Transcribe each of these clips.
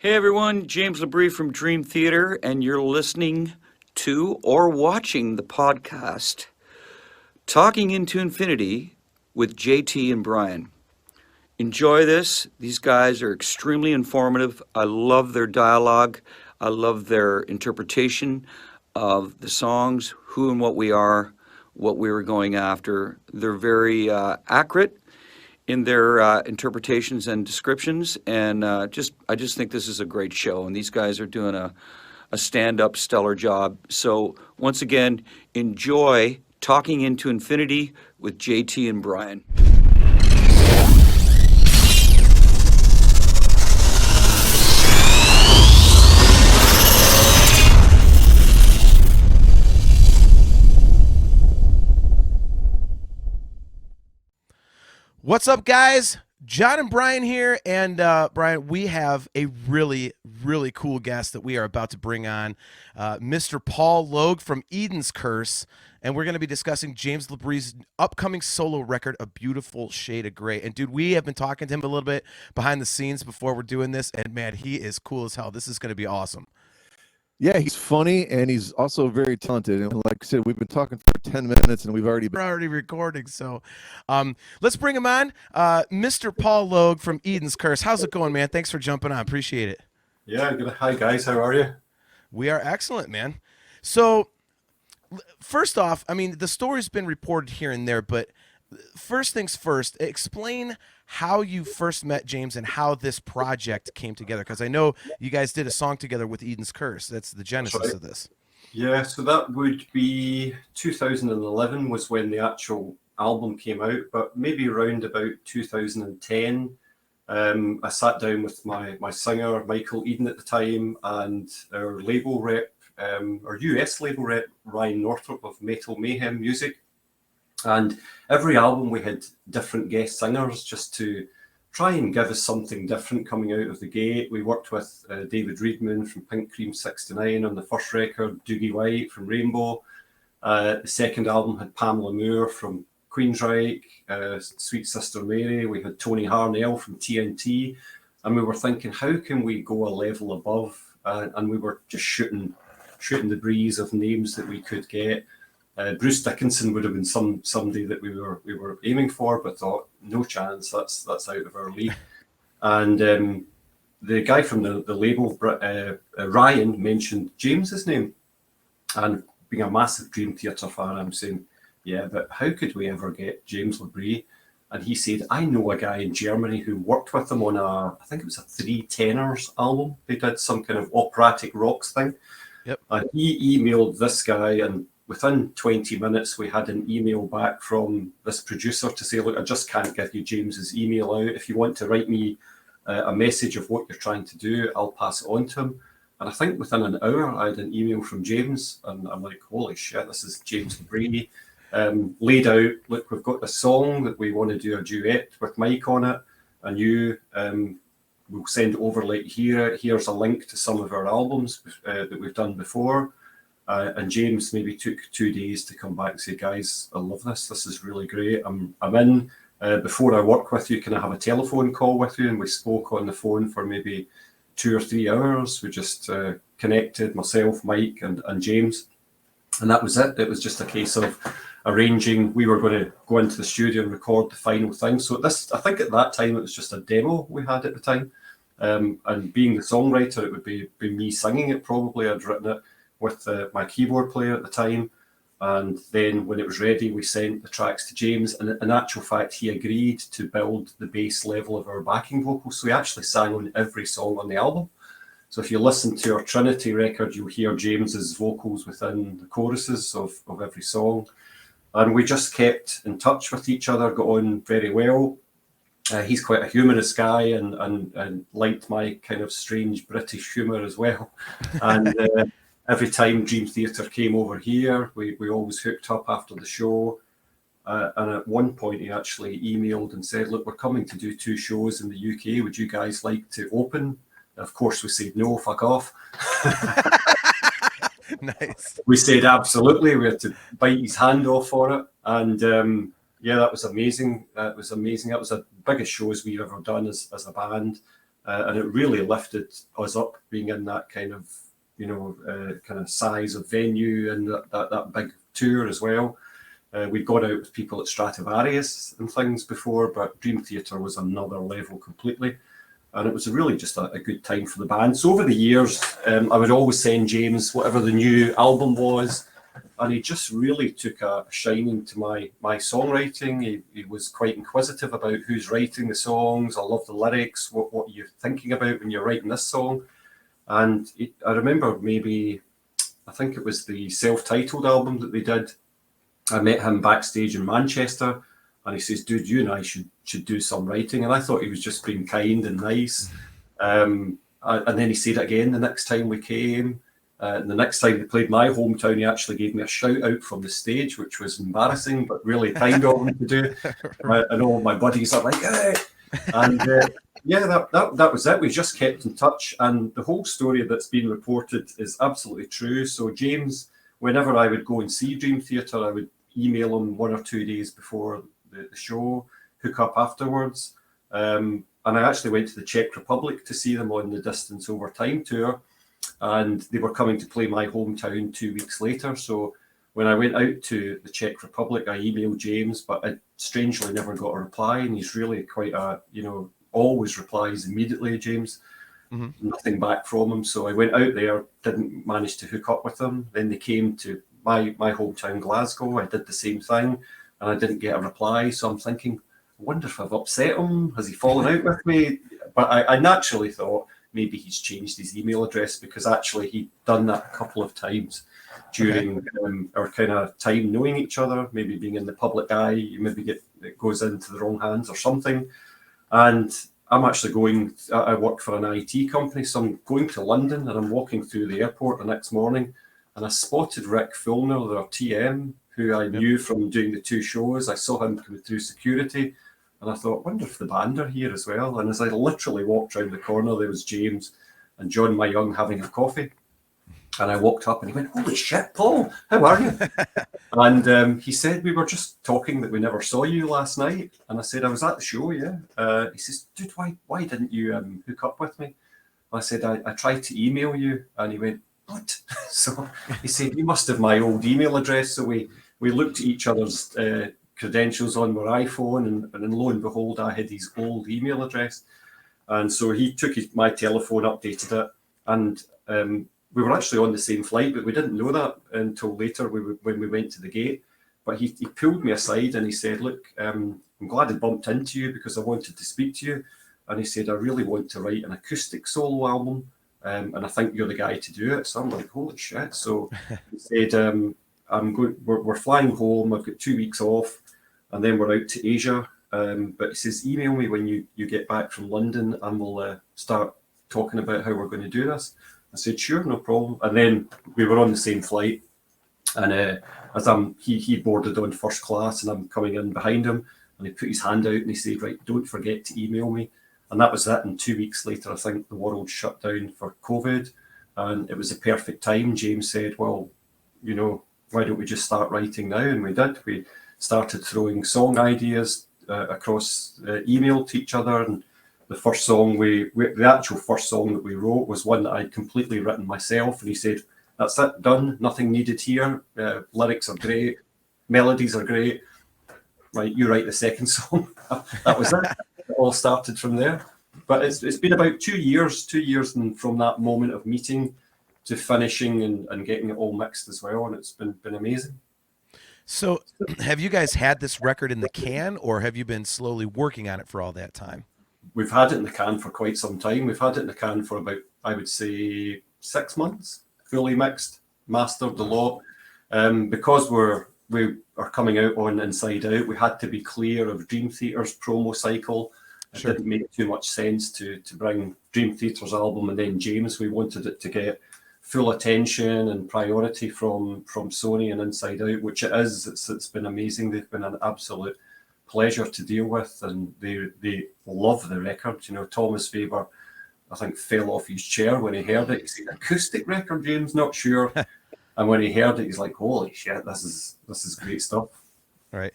Hey everyone, James LaBrie from Dream Theater, and you're listening to or watching the podcast Talking into Infinity with JT and Brian. Enjoy this. These guys are extremely informative. I love their dialogue. I love their interpretation of the songs, who and what we are, what we were going after. They're very accurate in their interpretations and descriptions, and I just think this is a great show, and these guys are doing a stand-up stellar job. So once again, enjoy Talking into Infinity with JT and Brian. What's up, guys? John and Brian here, and Brian, we have a really cool guest that we are about to bring on, Mr. Paul Logue from Eden's Curse, and we're going to be discussing James LaBrie's upcoming solo record, A Beautiful Shade of Grey. And dude, we have been talking to him a little bit behind the scenes before we're doing this, and man, he is cool as hell. This is going to be awesome. Yeah, he's funny, and he's also very talented. And like I said, we've been talking for 10 minutes, and we're already recording. So let's bring him on. Mr. Paul Logue from Eden's Curse. How's it going, man? Thanks for jumping on. Appreciate it. Yeah, good. Hi, guys. How are you? We are excellent, man. So first off, I mean, the story's been reported here and there, but first things first, explain how you first met James and how this project came together, because I know you guys did a song together with Eden's Curse. That's the genesis of this. Yeah, so that would be 2011 was when the actual album came out, but maybe around about 2010, I sat down with my singer, Michael Eden at the time, and our label rep, our US label rep, Ryan Northrop of Metal Mayhem Music. And every album we had different guest singers just to try and give us something different coming out of the gate. We worked with David Reedman from Pink Cream 69 on the first record, Doogie White from Rainbow. The second album had Pamela Moore from Queensryche, Sweet Sister Mary. We had Tony Harnell from TNT. And we were thinking, how can we go a level above? And we were just shooting the breeze of names that we could get. Bruce Dickinson would have been somebody that we were aiming for, but thought no chance. That's out of our league. And the guy from the label, Ryan, mentioned James's name, and being a massive Dream Theater fan, I'm saying, yeah, but how could we ever get James LaBrie? And he said, I know a guy in Germany who worked with him on I think it was a Three Tenors album. They did some kind of operatic rocks thing. Yep. And he emailed this guy, and within 20 minutes, we had an email back from this producer to say, look, I just can't give you James's email out. If you want to write me a message of what you're trying to do, I'll pass it on to him. And I think within an hour, I had an email from James, and I'm like, holy shit, this is James LaBrie. Laid out, look, we've got a song that we want to do a duet with Mike on it, and you will send over, like, here's a link to some of our albums that we've done before. And James maybe took 2 days to come back and say, guys, I love this. This is really great. I'm in. Before I work with you, can I have a telephone call with you? And we spoke on the phone for maybe 2 or 3 hours. We just connected, myself, Mike, and James. And that was it. It was just a case of arranging. We were going to go into the studio and record the final thing. So I think at that time, it was just a demo we had at the time. And being the songwriter, it would be me singing it probably. I'd written it with my keyboard player at the time. And then when it was ready, we sent the tracks to James. And in actual fact, he agreed to build the bass level of our backing vocals. So he actually sang on every song on the album. So if you listen to our Trinity record, you'll hear James's vocals within the choruses of every song. And we just kept in touch with each other, got on very well. He's quite a humorous guy and liked my kind of strange British humour as well. And every time Dream Theater came over here, we always hooked up after the show. And at one point, he actually emailed and said, look, we're coming to do 2 shows in the UK. Would you guys like to open? And of course, we said, no, fuck off. Nice. We said, absolutely. We had to bite his hand off for it. And yeah, that was amazing. That was the biggest shows we've ever done as a band. and it really lifted us up being in that kind of, kind of size of venue and that big tour as well. We'd gone out with people at Stratovarius and things before, but Dream Theater was another level completely. And it was really just a good time for the band. So over the years, I would always send James whatever the new album was, and he just really took a shining to my songwriting. He was quite inquisitive about who's writing the songs. I love the lyrics. What are you thinking about when you're writing this song? And I remember I think it was the self-titled album that they did. I met him backstage in Manchester, and he says, "Dude, you and I should do some writing." And I thought he was just being kind and nice. And then he said it again the next time we came. And the next time they played my hometown, he actually gave me a shout out from the stage, which was embarrassing, but really kind of him to do. And all my buddies are like, "Hey!" And that was it. We just kept in touch, and the whole story that's been reported is absolutely true. So James, whenever I would go and see Dream Theater, I would email him 1 or 2 days before the show, hook up afterwards. And I actually went to the Czech Republic to see them on the Distance Over Time tour, and they were coming to play my hometown 2 weeks later. So when I went out to the Czech Republic, I emailed James, but I strangely never got a reply, and he's really quite always replies immediately, James. Mm-hmm. Nothing back from him. So I went out there, didn't manage to hook up with them. Then they came to my hometown, Glasgow. I did the same thing, and I didn't get a reply. So I'm thinking, I wonder if I've upset him. Has he fallen out with me? But I naturally thought maybe he's changed his email address, because actually he'd done that a couple of times during our kind of time knowing each other, maybe being in the public eye. You maybe it goes into the wrong hands or something. And I'm actually I work for an IT company, so I'm going to London, and I'm walking through the airport the next morning, and I spotted Rick Fulner, their TM, who I knew from doing the 2 shows. I saw him coming through security, and I thought, wonder if the band are here as well. And as I literally walked around the corner, there was James and John Myung having a coffee. And I walked up, and he went, "Holy shit, Paul, how are you?" And he said, "We were just talking that we never saw you last night." And I said, "I was at the show, yeah." He says, "Dude, why didn't you hook up with me?" I said, I tried to email you." And he went, "What?" So he said, "You must have my old email address." So we looked at each other's credentials on our iPhone, and then lo and behold, I had his old email address. And so he took my telephone, updated it, and we were actually on the same flight, but we didn't know that until later when we went to the gate. But he pulled me aside, and he said, "Look, I'm glad I bumped into you, because I wanted to speak to you." And he said, "I really want to write an acoustic solo album, and I think you're the guy to do it." So I'm like, holy shit. So he said, we're flying home. I've got 2 weeks off, and then we're out to Asia. But he says, "Email me when you get back from London, and we'll start talking about how we're going to do this." I said, "Sure, no problem." And then we were on the same flight, and as he boarded on first class, and I'm coming in behind him, and he put his hand out and he said, "Right, don't forget to email me." And that was it. And 2 weeks later, I think the world shut down for COVID, and it was a perfect time. James said, "Well, why don't we just start writing now?" And we did. We started throwing song ideas across email to each other, and the first song the actual first song that we wrote was one that I'd completely written myself. And he said, "That's it, done. Nothing needed here. Lyrics are great. Melodies are great. Right, you write the second song." That was it. It all started from there. But it's been about 2 years, and from that moment of meeting to finishing and getting it all mixed as well. And it's been amazing. So have you guys had this record in the can, or have you been slowly working on it for all that time? We've had it in the can for quite some time. We've had it in the can for about, I would say, 6 months, fully mixed, mastered the lot. Because we are coming out on Inside Out, we had to be clear of Dream Theater's promo cycle. It didn't make too much sense to bring Dream Theater's album and then James. We wanted it to get full attention and priority from Sony and Inside Out, which it is. It's been amazing. They've been an absolute pleasure to deal with, and they love the record. Thomas Faber, I think, fell off his chair when he heard it. He said, "Acoustic record, James? Not sure." And when he heard it, he's like, "Holy shit, this is great stuff." Right.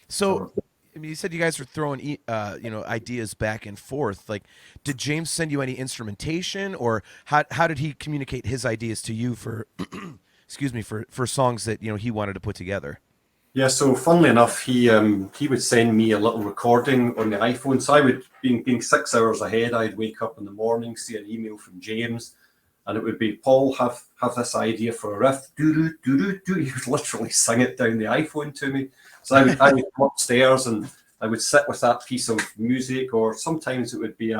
So I mean, you said you guys were throwing, ideas back and forth. Like, did James send you any instrumentation, or how did he communicate his ideas to you for, excuse me, for songs that he wanted to put together? Yeah, so funnily enough, he would send me a little recording on the iPhone. So I would, being 6 hours ahead, I'd wake up in the morning, see an email from James, and it would be, Paul, have this idea for a riff. Do do do do do. He would literally sing it down the iPhone to me. So I would come upstairs and I would sit with that piece of music, or sometimes it would be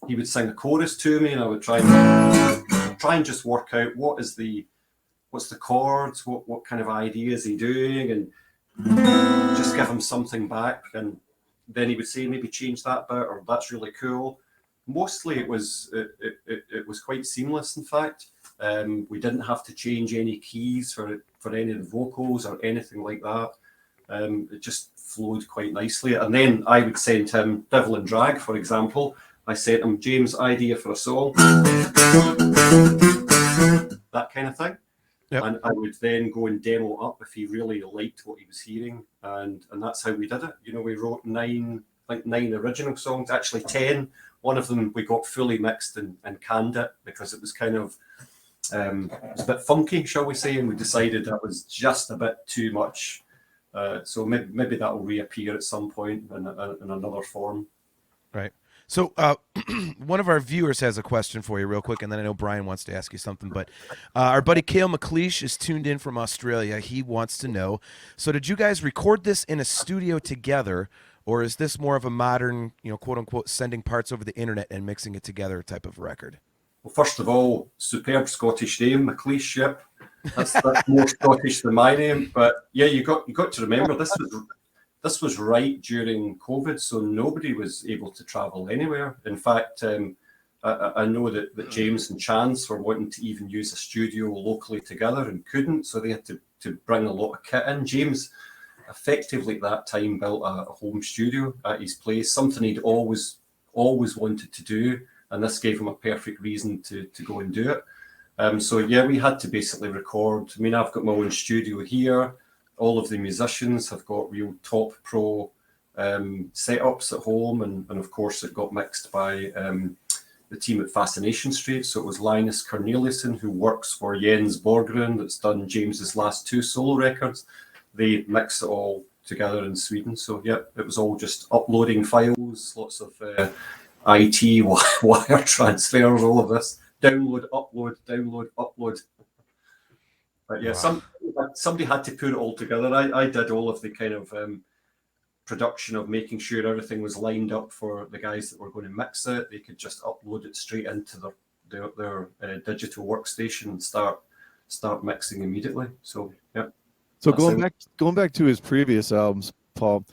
he would sing a chorus to me, and I would try and just work out what's the chords, what kind of idea is he doing, and just give him something back. And then he would say, maybe change that bit, or that's really cool. Mostly it was quite seamless. In fact, we didn't have to change any keys for any of the vocals or anything like that. It just flowed quite nicely. And then I would send him Devil and Drag, for example. I sent him James' idea for a song, that kind of thing. Yep. And I would then go and demo up if he really liked what he was hearing, and that's how we did it. We wrote nine original songs, actually 10. One of them we got fully mixed and canned it because it was kind of it was a bit funky, shall we say, and we decided that was just a bit too much. So maybe that will reappear at some point in another form. Right. So one of our viewers has a question for you real quick, and then I know Brian wants to ask you something, but our buddy Cale McLeish is tuned in from Australia. He wants to know, so did you guys record this in a studio together, or is this more of a modern, quote unquote, sending parts over the internet and mixing it together type of record? Well, first of all, superb Scottish name, McLeish. Yep, that's more Scottish than my name. But yeah, you got to remember this was right during COVID, so nobody was able to travel anywhere. In fact, I know that James and Chance were wanting to even use a studio locally together and couldn't, so they had to bring a lot of kit in. James effectively at that time built a home studio at his place, something he'd always wanted to do, and this gave him a perfect reason to go and do it. So yeah, we had to basically record. I mean, I've got my own studio here. All of the musicians have got real top pro setups at home, and of course it got mixed by the team at Fascination Street. So it was Linus Corneliusson, who works for Jens Borggren, that's done James's last 2 solo records. They mixed it all together in Sweden. So yeah, it was all just uploading files, lots of IT wire transfers, all of this. Download, upload. But yeah, somebody had to put it all together. I did all of the kind of production of making sure everything was lined up for the guys that were going to mix it. They could just upload it straight into their digital workstation and start mixing immediately. So yeah. So going back to his previous albums, Paul,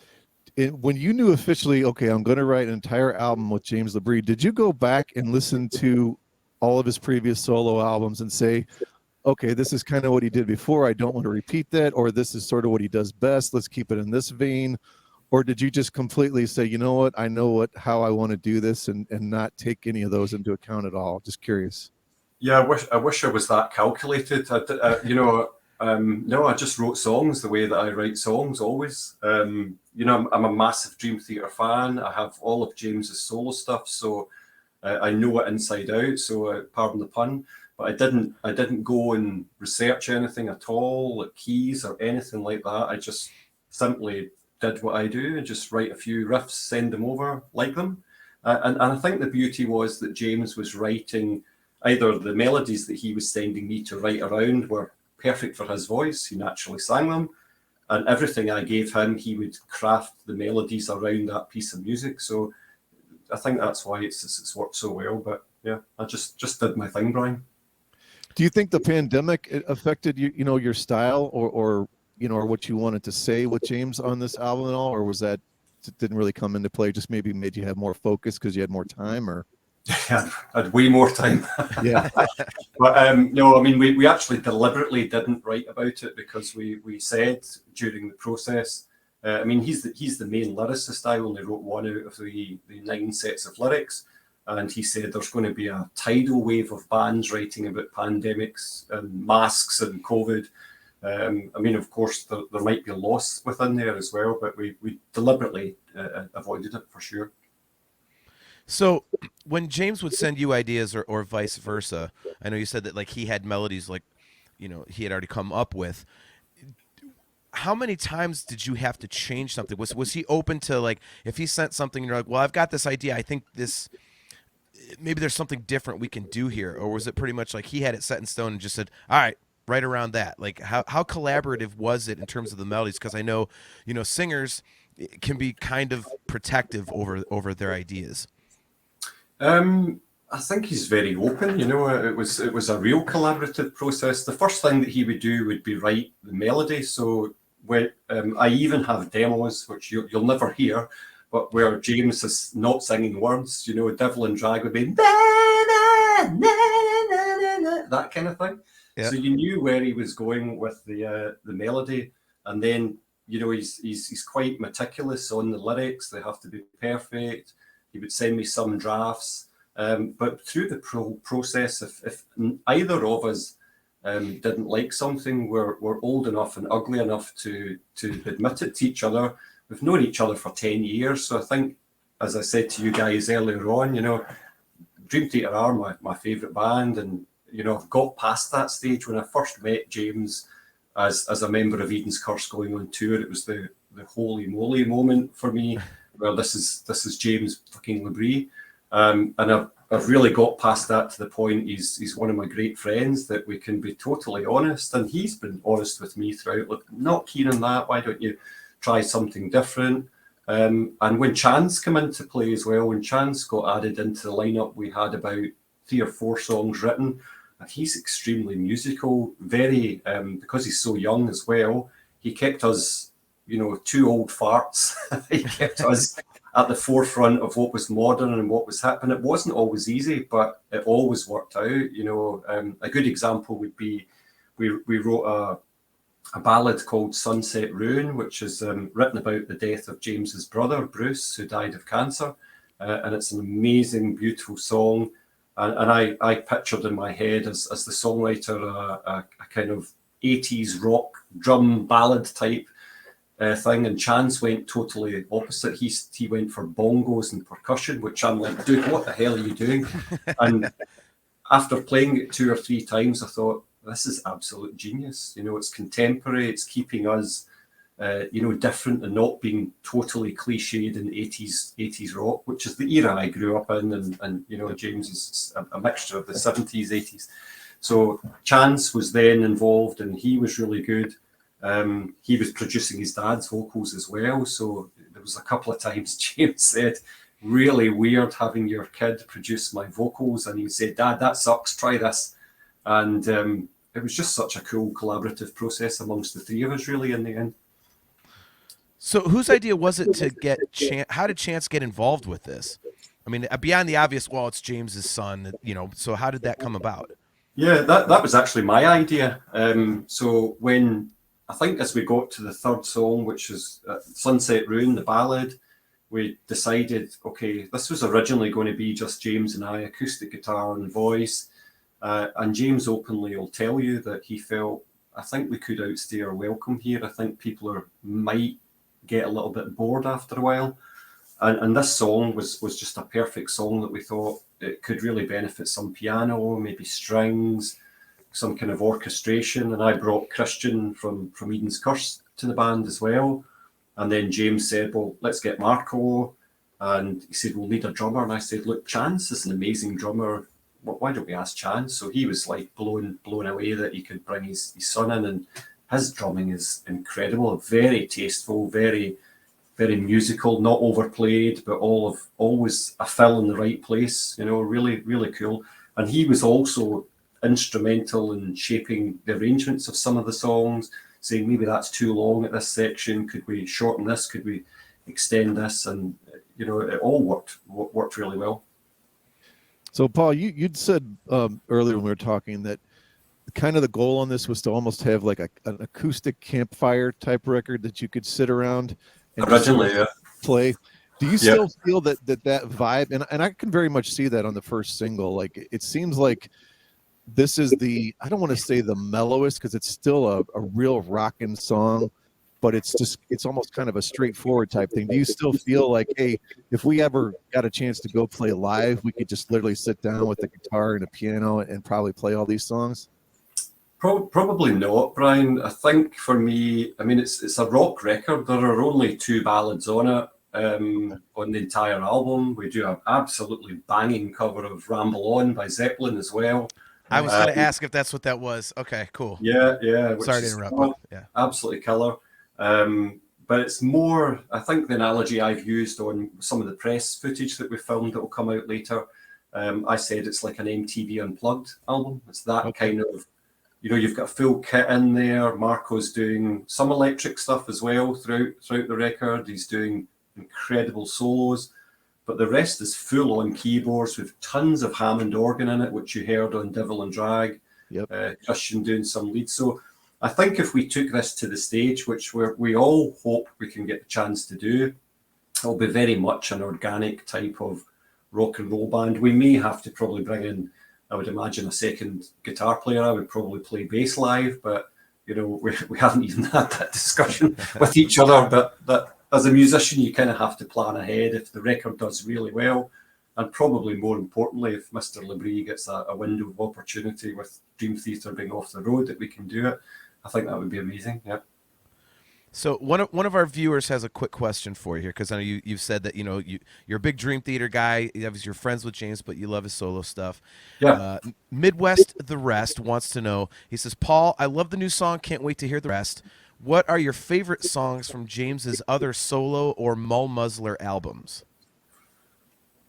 when you knew officially, okay, I'm going to write an entire album with James LaBrie, did you go back and listen to all of his previous solo albums and say, okay, this is kind of what he did before, I don't want to repeat that, or this is sort of what he does best, let's keep it in this vein? Or did you just completely say, you know what, I know how I want to do this, and not take any of those into account at all? Just curious. Yeah, I wish I was that calculated. No, I just wrote songs the way that I write songs always. I'm a massive Dream Theater fan. I have all of James's solo stuff, so I know it inside out. So pardon the pun, but I didn't go and research anything at all, like keys or anything like that. I just simply did what I do and just write a few riffs, send them over, like them. And I think the beauty was that James was writing either the melodies that he was sending me to write around were perfect for his voice. He naturally sang them, and everything I gave him, he would craft the melodies around that piece of music. So I think that's why it's worked so well. But yeah, I just did my thing, Brian. Do you think the pandemic affected your style, or what you wanted to say with James on this album and all, or was that didn't really come into play? Just maybe made you have more focus because you had more time, or? Yeah, I had way more time. Yeah. But no, I mean, we actually deliberately didn't write about it because we said during the process, I mean, he's the main lyricist. I only wrote one out of the 9 sets of lyrics. And he said there's going to be a tidal wave of bands writing about pandemics and masks and COVID. I mean, of course, there might be loss within there as well, but we deliberately avoided it for sure. So when James would send you ideas or vice versa, I know you said that like he had melodies like, he had already come up with. How many times did you have to change something? Was he open to like if he sent something and you're like, well, I've got this idea. I think this maybe there's something different we can do here, or was it pretty much like he had it set in stone and just said, all right, right around that? Like how collaborative was it in terms of the melodies? Because I know singers can be kind of protective over their ideas. I think he's very open. It was a real collaborative process. The first thing that he would do would be write the melody. So when I even have demos, which you'll never hear, but where James is not singing words, Devil and Drag would be na, na, na, na, na, that kind of thing. Yep. So you knew where he was going with the melody, and then he's quite meticulous on the lyrics. They have to be perfect. He would send me some drafts. But through the process, if either of us didn't like something, we're old enough and ugly enough to admit it to each other. We've known each other for 10 years. So I think, as I said to you guys earlier on, Dream Theater are my favourite band. And, I've got past that stage. When I first met James as a member of Eden's Curse going on tour, it was the holy moly moment for me. Well, this is James fucking LaBrie. And I've really got past that to the point he's one of my great friends that we can be totally honest, and he's been honest with me throughout. Look, not keen on that. Why don't you try something different? And when Chance came into play as well, when Chance got added into the lineup, we had about 3 or 4 songs written. And he's extremely musical, very because he's so young as well. He kept us, 2 old farts. He kept us at the forefront of what was modern and what was happening. It wasn't always easy, but it always worked out. A good example would be we wrote a ballad called Sunset Ruin, which is written about the death of James's brother, Bruce, who died of cancer. And it's an amazing, beautiful song. And I pictured in my head as the songwriter a kind of 80s rock drum ballad type thing, and Chance went totally opposite. He went for bongos and percussion, which I'm like, dude, what the hell are you doing? And after playing it 2 or 3 times, I thought, this is absolute genius. It's contemporary. It's keeping us, different and not being totally cliched in 80s rock, which is the era I grew up in. And James is a mixture of the 70s, 80s. So Chance was then involved, and he was really good. He was producing his dad's vocals as well. So there was a couple of times James said, really weird having your kid produce my vocals. And he would say, Dad, that sucks, try this. And it was just such a cool collaborative process amongst the 3 of us, really, in the end. So whose idea was it to get how did Chance get involved with this? I mean, beyond the obvious, well, it's James's son, so how did that come about? Yeah, that was actually my idea. So when, I think as we got to the 3rd song, which is Sunset Ruin, the ballad, we decided, okay, this was originally going to be just James and I, acoustic guitar and voice. And James openly will tell you that he felt, I think we could outstay our welcome here. I think people might get a little bit bored after a while. And this song was just a perfect song that we thought it could really benefit some piano, maybe strings, some kind of orchestration. And I brought Christian from Eden's Curse to the band as well. And then James said, well, let's get Marco. And he said, we'll need a drummer. And I said, look, Chance is an amazing drummer. Why don't we ask Chance? So he was like blown away that he could bring his son in. And his drumming is incredible, very tasteful, very, very musical, not overplayed, but always a fill in the right place, really, really cool. And he was also instrumental in shaping the arrangements of some of the songs, saying maybe that's too long at this section. Could we shorten this? Could we extend this? And, it all worked really well. So, Paul, you'd said earlier when we were talking that kind of the goal on this was to almost have like an acoustic campfire type record that you could sit around and originally play. Do you still feel that vibe? And I can very much see that on the first single. Like it seems like this is the, I don't want to say the mellowest because it's still a real rockin' song, but it's almost kind of a straightforward type thing. Do you still feel like, hey, if we ever got a chance to go play live, we could just literally sit down with a guitar and a piano and probably play all these songs? Probably not, Brian. I think for me, I mean, it's a rock record. There are only 2 ballads on it, on the entire album. We do an absolutely banging cover of Ramble On by Zeppelin as well. I was going to ask if that's what that was. Okay, cool. Yeah. Sorry to interrupt. But yeah, absolutely killer. But it's more, I think the analogy I've used on some of the press footage that we filmed that will come out later, I said it's like an MTV Unplugged album. It's that kind of, you've got a full kit in there. Marco's doing some electric stuff as well throughout the record. He's doing incredible solos, but the rest is full on keyboards with tons of Hammond organ in it, which you heard on Devil and Drag. Yep. Christian doing some leads. So I think if we took this to the stage, which we all hope we can get the chance to do, it'll be very much an organic type of rock and roll band. We may have to probably bring in, I would imagine, a second guitar player. I would probably play bass live, but we haven't even had that discussion with each other. But that as a musician, you kind of have to plan ahead if the record does really well, and probably more importantly, if Mr. LaBrie gets a window of opportunity with Dream Theater being off the road, that we can do it. I think that would be amazing. Yeah. So one of our viewers has a quick question for you here, because I know you've said that you're a big Dream Theater guy. You're friends with James, but you love his solo stuff. Yeah. Midwest the Rest wants to know. He says, Paul, I love the new song. Can't wait to hear the rest. What are your favorite songs from James's other solo or Mull Muzzler albums?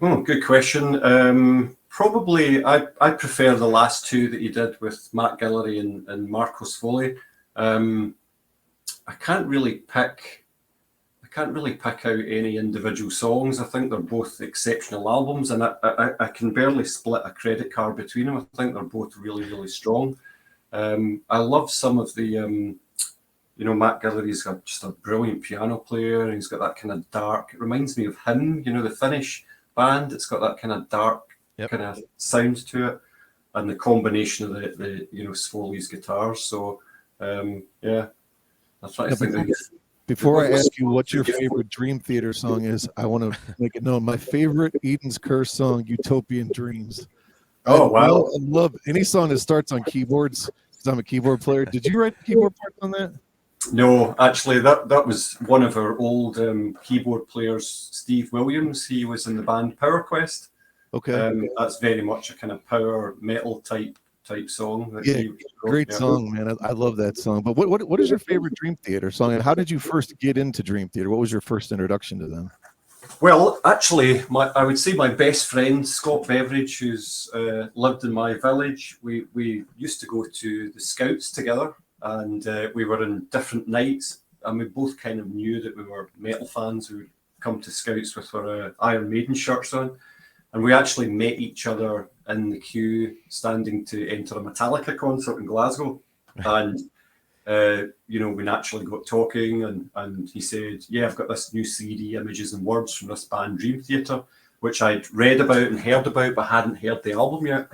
Oh, good question. Probably I prefer the last 2 that you did with Matt Guillory and Marcos Foley. I can't really pick out any individual songs. I think they're both exceptional albums, and I can barely split a credit card between them. I think they're both really, really strong. I love some of the, Matt Guillory's got just a brilliant piano player, and he's got that kind of dark, it reminds me of him, the Finnish band. It's got that kind of dark kind of sound to it, and the combination of the Sfoley's guitars. So, yeah. That's right. Before I ask you what your favorite Dream Theater song is, I want to make it known. My favorite Eden's Curse song, Utopian Dreams. Oh, wow. I love any song that starts on keyboards, because I'm a keyboard player. Did you write the keyboard parts on that? No, actually, that was one of our old keyboard players, Steve Williams. He was in the band Power Quest. Okay. That's very much a kind of power metal type song. Yeah, great song, man. I love that song. But what is your favorite Dream Theater song, and how did you first get into Dream Theater? What was your first introduction to them? Well, actually, I would say my best friend, Scott Beveridge, who's lived in my village, we used to go to the Scouts together, and we were in different nights, and we both kind of knew that we were metal fans who would come to Scouts with our Iron Maiden shirts on. And we actually met each other in the queue, standing to enter a Metallica concert in Glasgow. And, we naturally got talking, and he said, yeah, I've got this new CD, Images and Words, from this band Dream Theater, which I'd read about and heard about, but hadn't heard the album yet.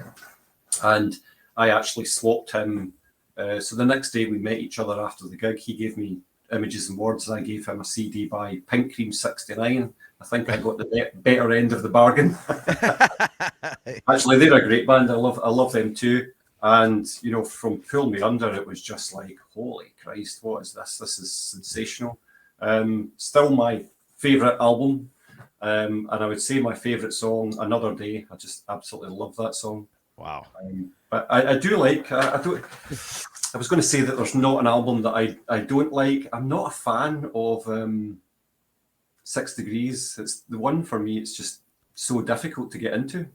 And I actually swapped him. So the next day we met each other after the gig. He gave me Images and Words, and I gave him a CD by Pink Cream 69. I think I got the better end of the bargain. Actually, they're a great band. I love them too. And from Pull Me Under, it was just like, holy Christ, what is this? This is sensational. Still my favourite album. And I would say my favourite song, Another Day. I just absolutely love that song. Wow. But I do like. I was going to say that there's not an album that I don't like. I'm not a fan of 6 Degrees. It's the one for me. It's just so difficult to get into.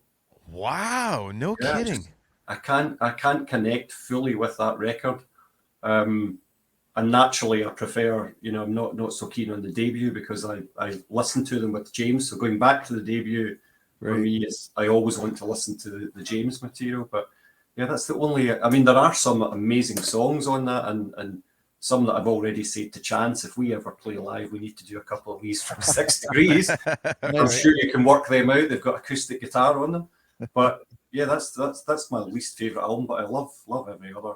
Wow, no kidding. I can't connect fully with that record. And naturally, I prefer. I'm not so keen on the debut, because I listened to them with James. So going back to the debut, for me, I always want to listen to the James material. But yeah, that's the only. I mean, there are some amazing songs on that, and some that I've already said to Chance, if we ever play live, we need to do a couple of these from 6 Degrees. I'm sure you can work them out. They've got acoustic guitar on them. But yeah, that's my least favorite album, but I love every other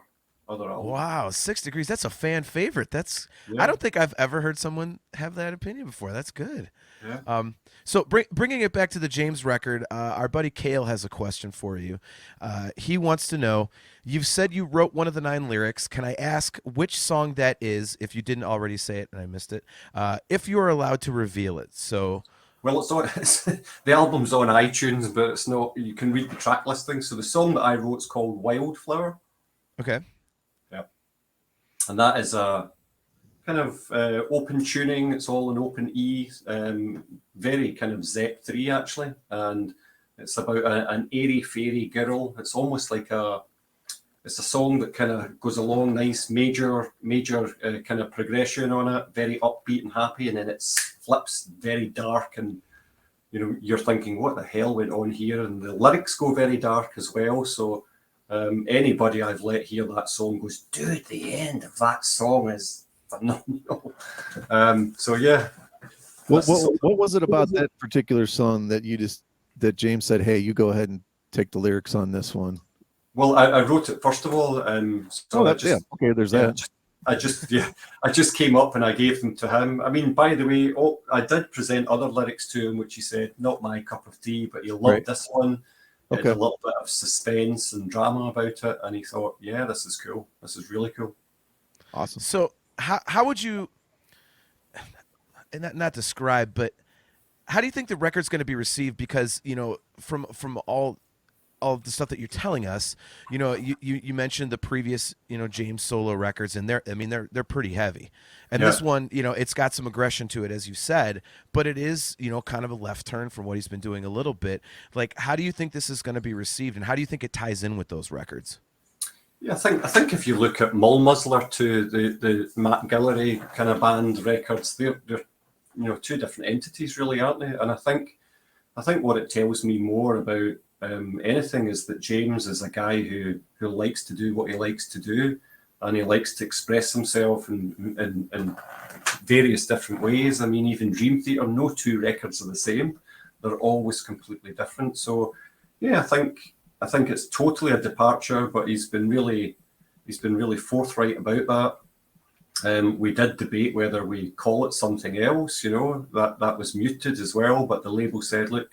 album. Wow, 6 Degrees. That's a fan favorite. I Yeah, don't think I've ever heard someone have that opinion before. That's good. yeah. So bringing it back to the James record, our buddy Kale has a question for you. He wants to know, you've said you wrote one of the 9 lyrics. Can I ask which song that is, if you didn't already say it and I missed it, if you're allowed to reveal it? So, Well, the album's on iTunes, but it's not. You can read the track listing. So the song that I wrote is called Wildflower. okay. Yeah, and that is a kind of open tuning. It's all in open E, very kind of Zep 3 actually, and it's about an airy fairy girl. It's almost like it's a song that kind of goes along nice, major kind of progression on it, very upbeat and happy, and then it flips very dark, and you're thinking, what the hell went on here? And the lyrics go very dark as well. So anybody I've let hear that song goes, dude, the end of that song is phenomenal. So yeah. What was it about that particular song that that James said, hey, you go ahead and take the lyrics on this one? Well, I wrote it first of all. So okay. There's that. I just came up and I gave them to him. I mean, by the way, I did present other lyrics to him, which he said, not my cup of tea, but he loved this one. It had a little bit of suspense and drama about it, and he thought, yeah, this is cool. This is really cool. Awesome. So how would you, and not describe, but how do you think the record's going to be received? Because from all the stuff that you're telling us, you mentioned the previous James solo records, and they're pretty heavy, and this one, it's got some aggression to it, as you said, but it is kind of a left turn from what he's been doing a little bit. Like, how do you think this is going to be received, and how do you think it ties in with those records? Yeah, I think if you look at Muzzler to the Matt Guillory kind of band records, they're two different entities, really, aren't they? And I think what it tells me more about anything is that James is a guy who likes to do what he likes to do, and he likes to express himself in various different ways. I mean, even Dream Theater, no 2 records are the same; they're always completely different. So, yeah, I think it's totally a departure, but he's been really forthright about that. We did debate whether we call it something else. That was muted as well, but the label said, look,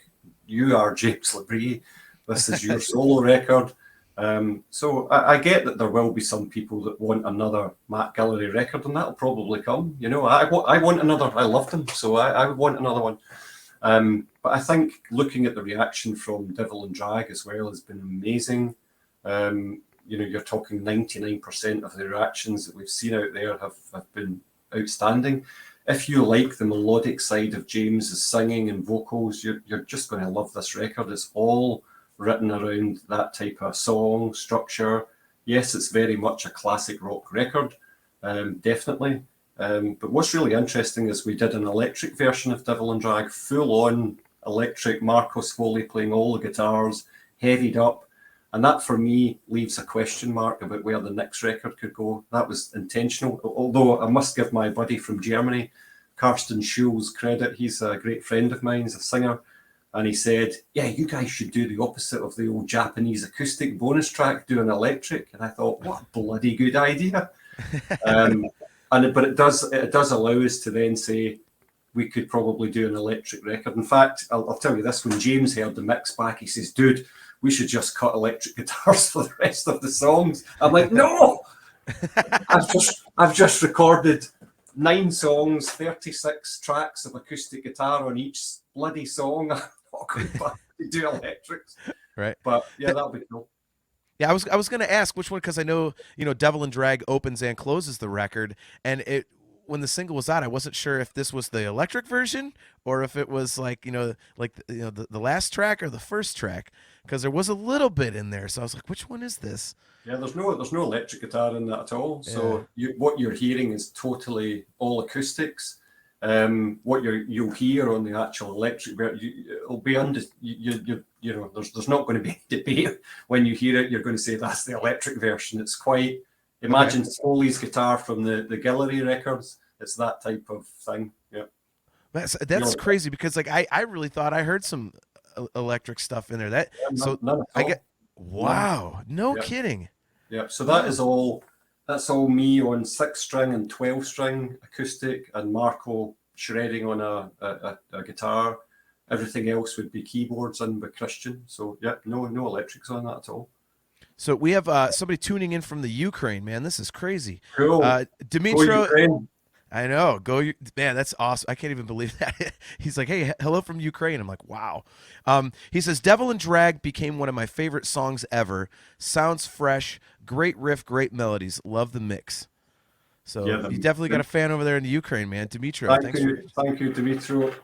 you are James LaBrie. This is your solo record. So I get that there will be some people that want another Matt Guillory record, and that'll probably come. I want another. I loved him, so I would want another one. But I think looking at the reaction from Devil and Drag as well has been amazing. You're talking 99% of the reactions that we've seen out there have been outstanding. If you like the melodic side of James's singing and vocals, you're just going to love this record. It's all written around that type of song structure. Yes, it's very much a classic rock record, definitely. But what's really interesting is we did an electric version of Devil and Drag, full-on electric, Marcos Foley playing all the guitars, heavied up. And that, for me, leaves a question mark about where the next record could go. That was intentional, although I must give my buddy from Germany, Karsten Schulz, credit. He's a great friend of mine, he's a singer. And he said, yeah, you guys should do the opposite of the old Japanese acoustic bonus track, do an electric. And I thought, what a bloody good idea. But it does allow us to then say, we could probably do an electric record. In fact, I'll tell you this, when James heard the mix back, he says, dude, we should just cut electric guitars for the rest of the songs. I'm like, no! I've just recorded 9 songs, 36 tracks of acoustic guitar on each bloody song. I'm not going back to do electrics. Right. But yeah, that'll be cool. Yeah, I was going to ask which one, because I know, Devil and Drag opens and closes the record, and when the single was out, I wasn't sure if this was the electric version or if it was the last track or the first track, because there was a little bit in there. So I was like, which one is this? Yeah, there's no electric guitar in that at all. So what you're hearing is totally all acoustics. What you'll hear on the actual electric version, it'll be there's not going to be a debate when you hear it. You're going to say that's the electric version. It's quite. Imagine Foley's guitar from the Guillory records. It's that type of thing. Yeah. That's crazy, because I really thought I heard some electric stuff in there. Wow. No Yep. kidding. Yep. So that's all me on 6-string and 12-string acoustic, and Marco shredding on a guitar. Everything else would be keyboards and by Christian. So yeah, no electrics on that at all. So we have somebody tuning in from the Ukraine, man. This is crazy. Cool. Go Dimitro, Ukraine. I know. Man, that's awesome. I can't even believe that. He's like, hey, hello from Ukraine. I'm like, wow. He says, Devil and Drag became one of my favorite songs ever. Sounds fresh, great riff, great melodies. Love the mix. So Yeah, you definitely got a fan over there in the Ukraine, man. Dimitro, Thank you, Dimitro.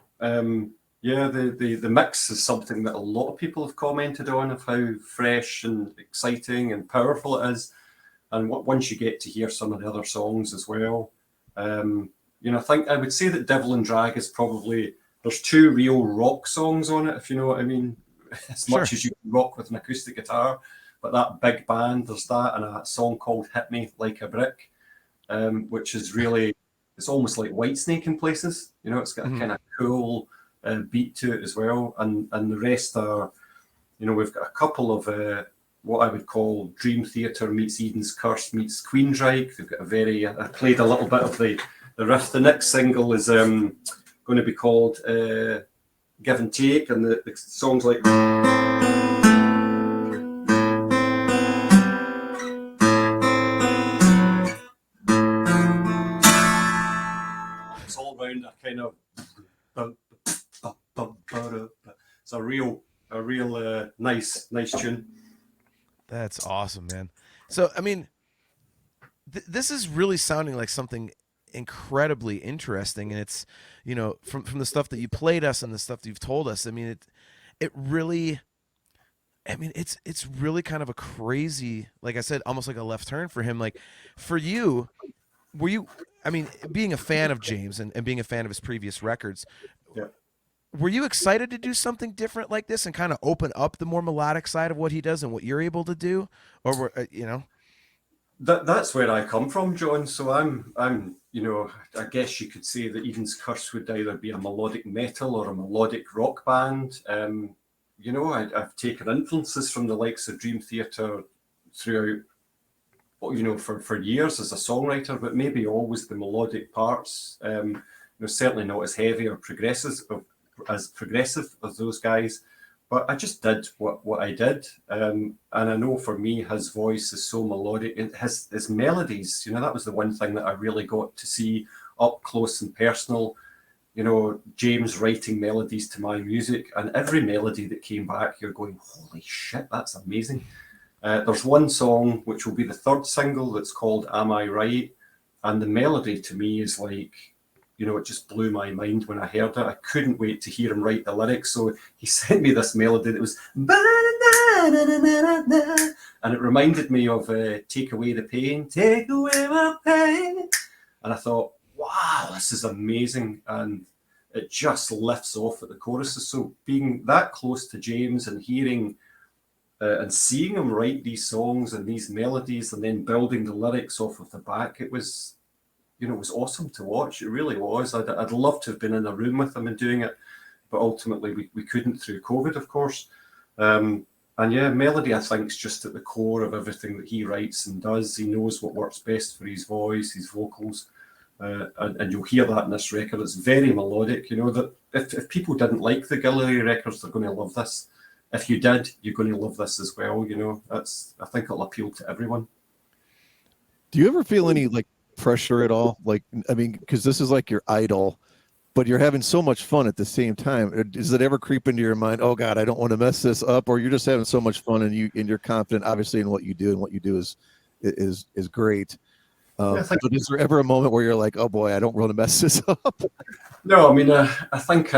Yeah, the mix is something that a lot of people have commented on, of how fresh and exciting and powerful it is. And once you get to hear some of the other songs as well, I would say that Devil and Drag is probably, there's 2 real rock songs on it, if you know what I mean, as much as you can rock with an acoustic guitar. But that big band, there's that, and a song called Hit Me Like a Brick, which is really, it's almost like Whitesnake in places. It's got a kind of cool beat to it as well. And the rest are, we've got a couple of what I would call Dream Theater meets Eden's Curse meets Queensryche. They've got I played a little bit of the riff. The next single is going to be called Give and Take, and the song's like. It's all around a kind of. It's a real nice tune. That's awesome, man. So, I mean, this is really sounding like something incredibly interesting, and it's, from the stuff that you played us and the stuff that you've told us. I mean, it really, I mean, it's really kind of a crazy, like I said, almost like a left turn for him. Like, for you, were you? I mean, being a fan of James and being a fan of his previous records. Yeah. Were you excited to do something different like this and kind of open up the more melodic side of what he does and what you're able to do, or were That's where I come from, John. So I'm I guess you could say that Eden's Curse would either be a melodic metal or a melodic rock band. I've taken influences from the likes of Dream Theater throughout, for years as a songwriter, but maybe always the melodic parts. Certainly not as heavy or progressive as those guys, but I just did what I did, and I know for me his voice is so melodic, and his melodies, that was the one thing that I really got to see up close and personal. James writing melodies to my music, and every melody that came back, you're going, holy shit, that's amazing. There's one song which will be the 3rd single that's called Am I Right, and the melody to me is like, it just blew my mind when I heard it. I couldn't wait to hear him write the lyrics. So he sent me this melody that was, and it reminded me of Take Away the Pain, Take Away My Pain. And I thought, wow, this is amazing. And it just lifts off at the choruses. So being that close to James and hearing and seeing him write these songs and these melodies and then building the lyrics off of the back, it was awesome to watch. It really was. I'd love to have been in a room with him and doing it, but ultimately we couldn't through COVID, of course. And yeah, melody, I think, is just at the core of everything that he writes and does. He knows what works best for his voice, his vocals, and you'll hear that in this record. It's very melodic. That if people didn't like the Guillory records, they're going to love this. If you did, you're going to love this as well. I think it'll appeal to everyone. Do you ever feel any pressure at all? Because this is like your idol, but you're having so much fun at the same time. Does it ever creep into your mind, oh God, I don't want to mess this up? Or you're just having so much fun and you're confident obviously in what you do, and what you do is great. But is there ever a moment where you're like, oh boy, I don't want to mess this up? No, I mean, I think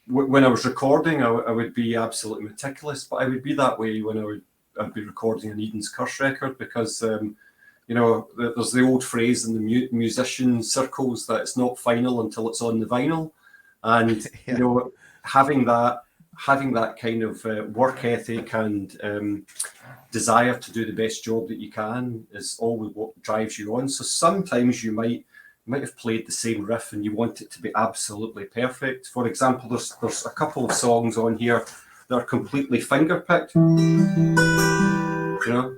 when I was recording, I would be absolutely meticulous, but I would be that way when I'd be recording an Eden's Curse record, because there's the old phrase in the musician circles that it's not final until it's on the vinyl, and having that kind of work ethic and desire to do the best job that you can is always what drives you on. So sometimes you might have played the same riff and you want it to be absolutely perfect. For example, there's a couple of songs on here that are completely finger-picked. You know?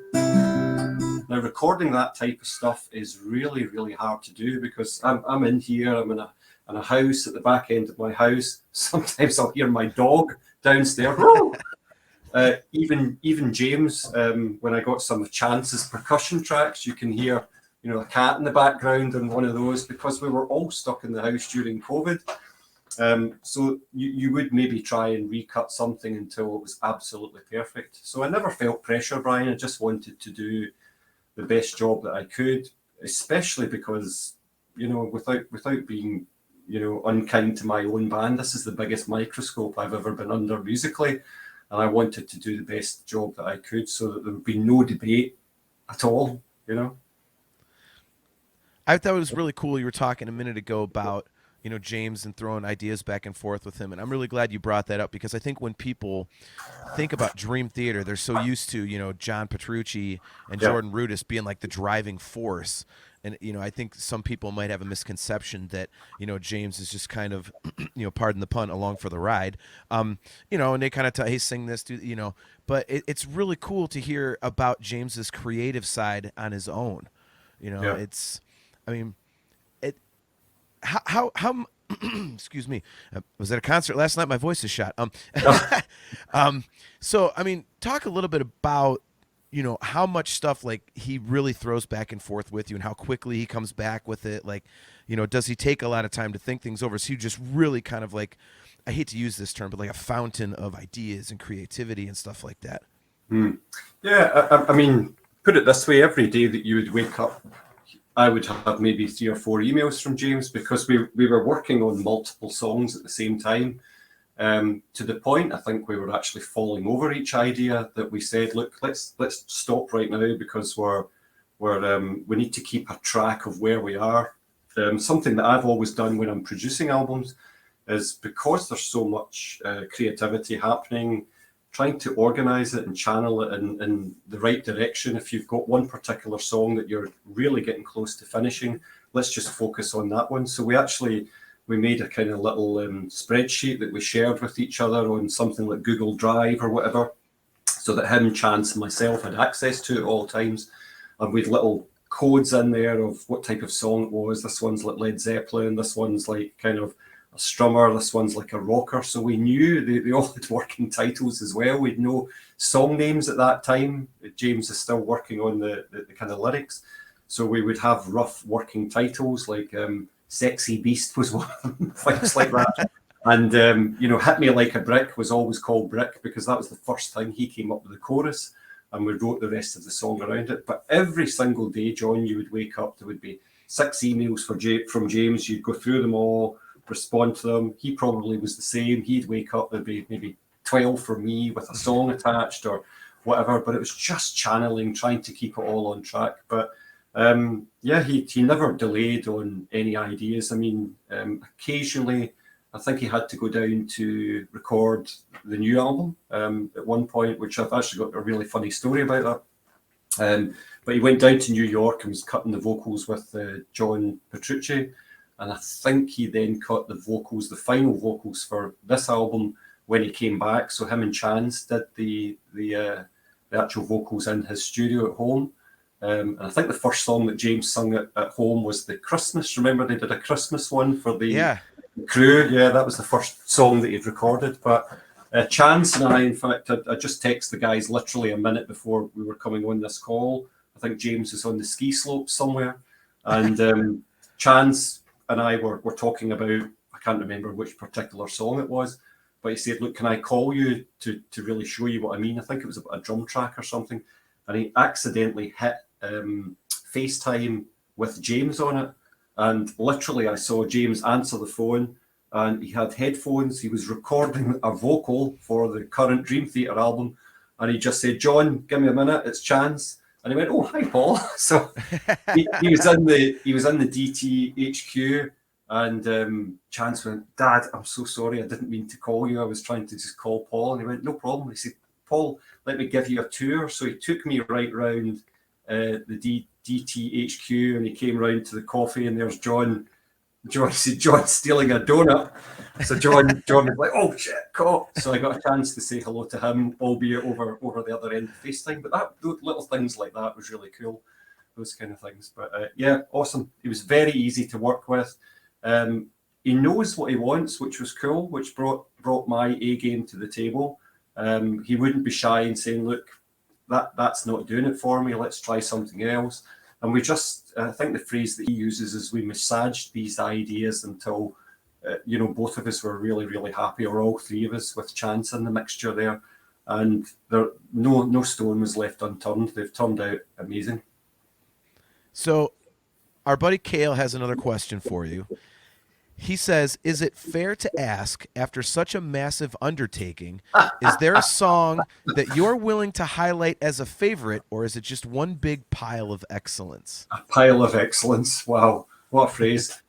Now, recording that type of stuff is really, really hard to do because I'm in here, I'm in a house at the back end of my house. Sometimes I'll hear my dog downstairs. Even James, when I got some of Chance's percussion tracks, you can hear, you know, a cat in the background on one of those because we were all stuck in the house during COVID. So you would maybe try and recut something until it was absolutely perfect. So I never felt pressure, Brian. I just wanted to do the best job that I could, especially because, you know, without being, you know, unkind to my own band, this is the biggest microscope I've ever been under musically. And I wanted to do the best job that I could so that there would be no debate at all, you know. I thought it was really cool. You were talking a minute ago about, you know, James and throwing ideas back and forth with him. And I'm really glad you brought that up because I think when people think about Dream Theater, they're so used to, you know, John Petrucci and Jordan Rudess being like the driving force. And, you know, I think some people might have a misconception that, you know, James is just kind of, you know, pardon the pun, along for the ride. You know, and they kind of hey, sing this, you know. But it's really cool to hear about James's creative side on his own. You know, it's, I mean, how excuse me, was at a concert last night. My voice is shot. So I mean, talk a little bit about, you know, how much stuff like he really throws back and forth with you and how quickly he comes back with it. Like, you know, does he take a lot of time to think things over? So you just really kind of like, I hate to use this term, but like a fountain of ideas and creativity and stuff like that. Yeah, I mean, put it this way, every day that you would wake up, I would have maybe 3 or 4 emails from James because we were working on multiple songs at the same time. To the point, I think we were actually falling over each idea that we said, look, let's stop right now because we need to keep a track of where we are. Something that I've always done when I'm producing albums is because there's so much creativity happening, trying to organize it and channel it in the right direction. If you've got one particular song that you're really getting close to finishing, let's just focus on that one. So we made a kind of little spreadsheet that we shared with each other on something like Google Drive or whatever, so that him, Chance, and myself had access to at all times. And we'd little codes in there of what type of song it was. This one's like Led Zeppelin, this one's like kind of a strummer, this one's like a rocker. So we knew they all had working titles as well. We'd know song names at that time. James is still working on the kind of lyrics. So we would have rough working titles like Sexy Beast was one, things like that. And, you know, Hit Me Like a Brick was always called Brick because that was the first thing he came up with the chorus and we wrote the rest of the song around it. But every single day, John, you would wake up, there would be 6 emails from James. You'd go through them all, respond to them. He probably was the same. He'd wake up, there'd be maybe 12 for me with a song attached or whatever, but it was just channeling, trying to keep it all on track. But yeah, he never delayed on any ideas. I mean, occasionally, I think he had to go down to record the new album at one point, which I've actually got a really funny story about that. But he went down to New York and was cutting the vocals with John Petrucci. And I think he then cut the vocals, the final vocals for this album when he came back. So him and Chance did the actual vocals in his studio at home. And I think the first song that James sung at home was the Christmas. Remember they did a Christmas one for the crew? Yeah, that was the first song that he'd recorded. But Chance and I, in fact, I just texted the guys literally a minute before we were coming on this call. I think James was on the ski slope somewhere. And Chance and I were talking about, I can't remember which particular song it was, but he said, look, can I call you to really show you what I mean? I think it was a drum track or something. And he accidentally hit FaceTime with James on it. And literally I saw James answer the phone and he had headphones. He was recording a vocal for the current Dream Theater album. And he just said, John, give me a minute, it's Chance. And he went, oh, hi, Paul. So he was in the DT HQ, and Chance went, Dad, I'm so sorry, I didn't mean to call you. I was trying to just call Paul. And he went, no problem. He said, Paul, let me give you a tour. So he took me right round the DT HQ, and he came round to the coffee, and there's John John said, John's stealing a donut. So John was like, oh shit, caught. So I got a chance to say hello to him, albeit over the other end of FaceTime. But those little things like that was really cool, those kind of things. But yeah, awesome. He was very easy to work with. He knows what he wants, which was cool, which brought my A game to the table. He wouldn't be shy in saying, look, that's not doing it for me. Let's try something else. And we just, I think the phrase that he uses is we massaged these ideas until, both of us were really, really happy, or all three of us, with Chance in the mixture there. And there, no stone was left unturned. They've turned out amazing. So our buddy Cale has another question for you. He says, is it fair to ask, after such a massive undertaking, is there a song that you're willing to highlight as a favorite, or is it just one big pile of excellence? A pile of excellence. Wow, what a phrase.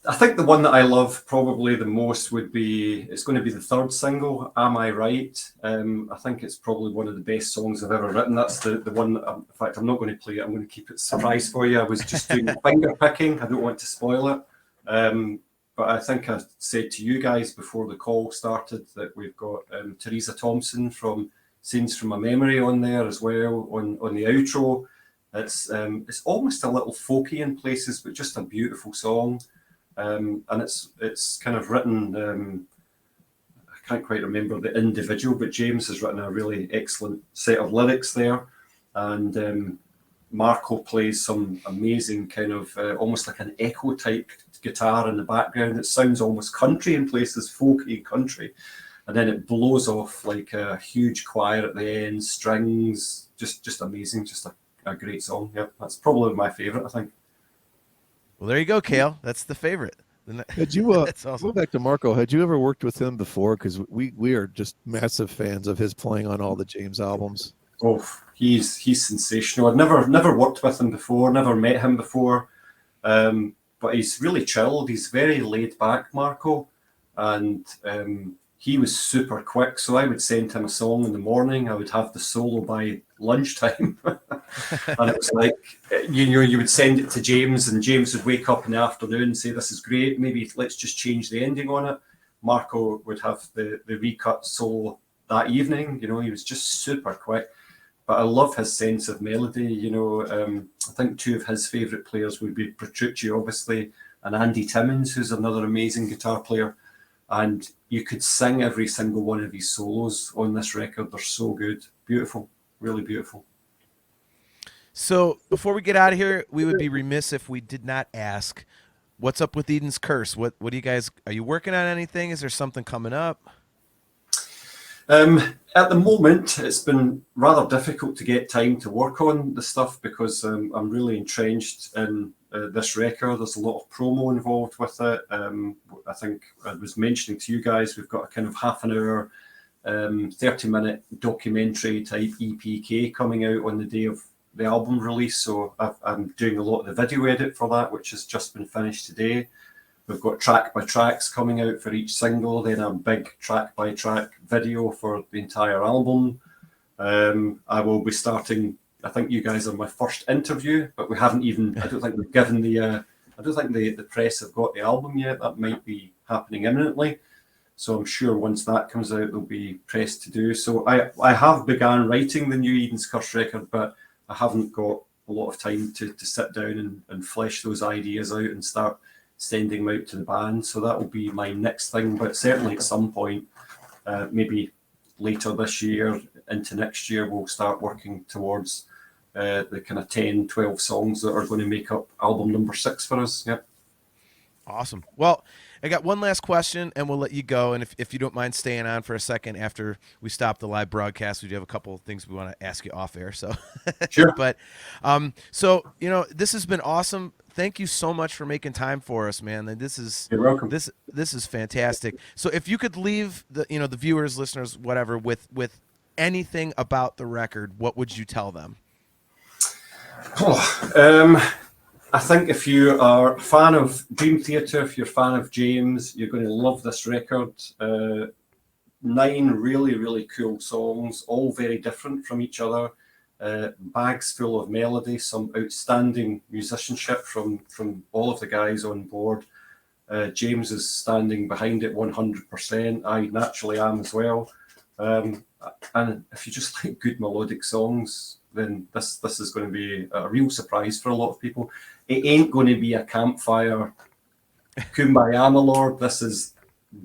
I think the one that I love probably the most it's going to be the third single, Am I Right? I think it's probably one of the best songs I've ever written. That's the one that, in fact, I'm not going to play it. I'm going to keep it a surprise for you. I was just doing finger picking. I don't want to spoil it. But I think I said to you guys before the call started that we've got Teresa Thompson from Scenes from a Memory on there as well, on the outro. It's almost a little folky in places, but just a beautiful song. And it's kind of written, I can't quite remember the individual, but James has written a really excellent set of lyrics there. And Marco plays some amazing kind of, almost like an echo type guitar in the background. It sounds almost country in places, folky country. And then it blows off like a huge choir at the end, strings, just amazing, just a great song. Yeah, that's probably my favorite, I think. Well, there you go, Cale. That's the favorite. Had you That's awesome. go back to Marco? Had you ever worked with him before? Because we are just massive fans of his playing on all the James albums. Oh, he's sensational. I've never worked with him before, never met him before, but he's really chilled. He's very laid back, Marco, and he was super quick. So I would send him a song in the morning. I would have the solo by lunchtime. And it was like, you would send it to James, and James would wake up in the afternoon and say, this is great, maybe let's just change the ending on it. Marco would have the recut solo that evening. He was just super quick. But I love his sense of melody. I think two of his favourite players would be Petrucci, obviously, and Andy Timmins, who's another amazing guitar player. And you could sing every single one of his solos on this record. They're so good. Beautiful. Really beautiful. So before we get out of here, we would be remiss if we did not ask, what's up with Eden's Curse? What do you guys, are you working on anything? Is there something coming up? At the moment, it's been rather difficult to get time to work on the stuff because I'm really entrenched in this record. There's a lot of promo involved with it. I think I was mentioning to you guys, we've got a kind of half an hour, 30-minute documentary type EPK coming out on the day of the album release. So I'm doing a lot of the video edit for that, which has just been finished today. We've got track by tracks coming out for each single, then a big track by track video for the entire album. I will be starting, I think you guys are my first interview, but we haven't even, I don't think we've given I don't think the press have got the album yet. That might be happening imminently. So I'm sure once that comes out, there'll be press to do. So I have begun writing the new Eden's Curse record, but I haven't got a lot of time to sit down and flesh those ideas out and start sending them out to the band. So that will be my next thing, but certainly at some point, maybe later this year into next year, we'll start working towards the kind of 10, 12 songs that are going to make up album number 6 for us. Yep. Awesome. Well, I got one last question, and we'll let you go. And if you don't mind staying on for a second after we stop the live broadcast, we do have a couple of things we want to ask you off air. So, sure. But so this has been awesome. Thank you so much for making time for us, man. You're welcome. This is fantastic. So if you could leave the the viewers, listeners, whatever, with anything about the record, what would you tell them? I think if you are a fan of Dream Theater, if you're a fan of James, you're going to love this record. 9 really, really cool songs, all very different from each other. bags full of melody, some outstanding musicianship from all of the guys on board. James is standing behind it 100%. I naturally am as well. And if you just like good melodic songs, then this is going to be a real surprise for a lot of people. It ain't going to be a campfire Kumbaya, my lord. This is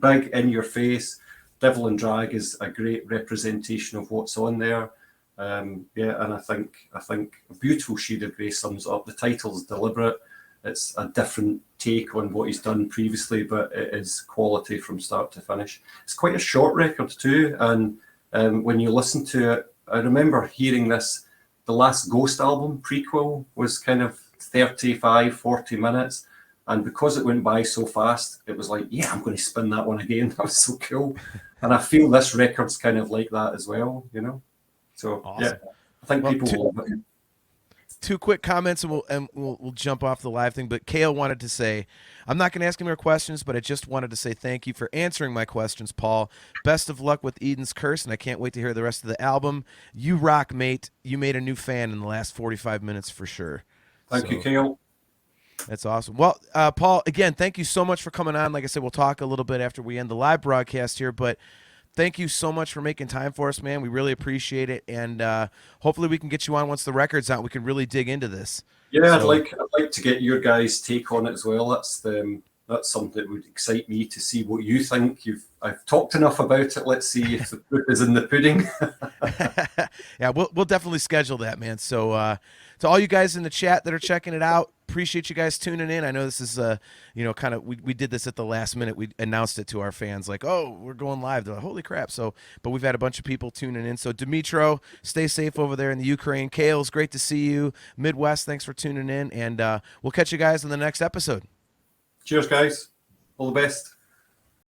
big, in your face. Devil and Drag is a great representation of what's on there. And I think a beautiful shade of grey sums up. The title's deliberate. It's a different take on what he's done previously, but it is quality from start to finish. It's quite a short record too, and when you listen to it, I remember hearing this. The last Ghost album, Prequel, was kind of 35, 40 minutes. And because it went by so fast, it was like, yeah, I'm going to spin that one again. That was so cool. And I feel this record's kind of like that as well, you know? So, Awesome. yeah, I think people will love it. Two quick comments, and we'll jump off the live thing. But Kale wanted to say, I'm not going to ask him more questions, but I just wanted to say thank you for answering my questions, Paul. Best of luck with Eden's Curse, and I can't wait to hear the rest of the album. You rock, mate. You made a new fan in the last 45 minutes for sure. Thank you, Kale. That's awesome. Well, Paul, again, thank you so much for coming on. Like I said, we'll talk a little bit after we end the live broadcast here, but thank you so much for making time for us, man. We really appreciate it, and hopefully we can get you on once the record's out. We can really dig into this. Yeah, so, I'd like to get your guys' take on it as well. That's something that would excite me to see what you think. I've talked enough about it. Let's see if the proof is in the pudding. Yeah, we'll definitely schedule that, man. So to all you guys in the chat that are checking it out, appreciate you guys tuning in. I know this is kind of we did this at the last minute. We announced it to our fans like, oh, we're going live. They're like, holy crap. But we've had a bunch of people tuning in. So Dimitro, stay safe over there in the Ukraine. Kale's great to see you. Midwest, thanks for tuning in, and we'll catch you guys in the next episode. Cheers, guys. All the best.